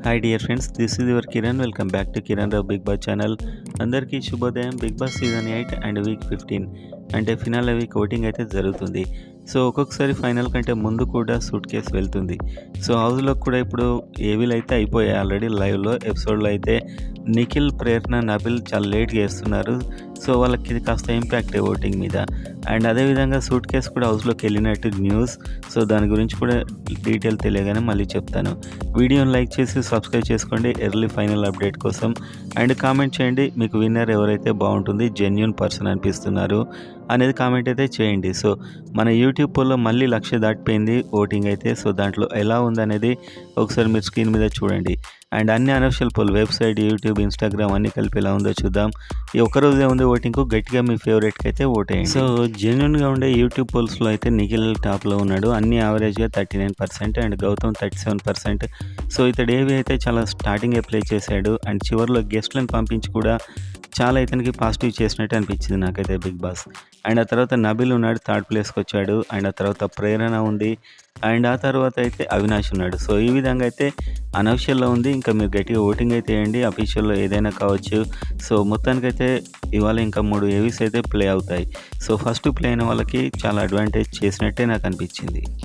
Hi dear friends, this is your Kiran. Welcome back to Kiran Rao Bigg Boss channel. అందరికీ శుభోదయం. Bigg Boss season 8 and week 15 అంటే finale week voting అయితే జరుగుతుంది. So ఒక్కొక్కసారి ఫైనల్ కంటే ముందు కూడా సూట్ కేసు వెళ్తుంది. సో హౌస్లో కూడా ఇప్పుడు ఏవీలు అయితే అయిపోయాయి ఆల్రెడీ. లైవ్లో ఎపిసోడ్లో అయితే నిఖిల్, ప్రేరణ, నబిల్ చాలా లేట్గా వేస్తున్నారు. సో వాళ్ళకి ఇది కాస్త ఇంపాక్ట్ ఓటింగ్ మీద. అండ్ అదేవిధంగా సూట్ కేసు కూడా హౌస్లోకి వెళ్ళినట్టు న్యూస్. సో దాని గురించి కూడా డీటెయిల్ తెలియగానే మళ్ళీ చెప్తాను. వీడియోని లైక్ చేసి సబ్స్క్రైబ్ చేసుకోండి ఎర్లీ ఫైనల్ అప్డేట్ కోసం. అండ్ కామెంట్ చేయండి, మీకు విన్నర్ ఎవరైతే బాగుంటుంది, జెన్యూన్ పర్సన్ అనిపిస్తున్నారు అనేది కామెంట్ అయితే చేయండి. సో మన యూట్యూబ్ పోల్లో మళ్ళీ 1,00,000 దాటిపోయింది ఓటింగ్ అయితే. సో దాంట్లో ఎలా ఉందనేది ఒకసారి మీరు స్క్రీన్ మీద చూడండి. అండ్ అన్ని unofficial poll, website, YouTube, Instagram అన్నీ కలిపి ఎలా ఉందో చూద్దాం. ఈ ఒక్కరోజే ఉంది ఓటింగ్కు. గట్టిగా మీ ఫేవరెట్కి అయితే ఓటేయండి. సో జెన్యూన్గా ఉండే యూట్యూబ్ పోల్స్లో అయితే నిఖిల్ టాప్లో ఉన్నాడు. అన్ని యావరేజ్గా 39% అండ్ గౌతమ్ 37%. సో ఇతడు ఏవి అయితే చాలా స్టార్టింగే ప్లే చేశాడు. అండ్ చివరిలో గెస్ట్లను పంపించి కూడా చాలా ఇతనికి పాజిటివ్ చేసినట్టు అనిపించింది నాకైతే బిగ్ బాస్. అండ్ ఆ తర్వాత నబిల్ ఉన్నాడు, థర్డ్ ప్లేస్కి వచ్చాడు. అండ్ ఆ తర్వాత ప్రేరణ ఉంది. అండ్ ఆ తర్వాత అయితే అవినాష్ ఉన్నాడు. సో ఈ విధంగా అయితే అనఫిషియల్లో ఉంది. ఇంకా మీరు గట్టిగా ఓటింగ్ అయితే వేయండి. అఫీషియల్లో ఏదైనా కావచ్చు. సో మొత్తానికైతే ఇవాళ ఇంకా 3 ఏవీస్ అయితే ప్లే అవుతాయి. సో ఫస్ట్ ప్లే అయిన వాళ్ళకి చాలా అడ్వాంటేజ్ చేసినట్టే నాకు అనిపించింది.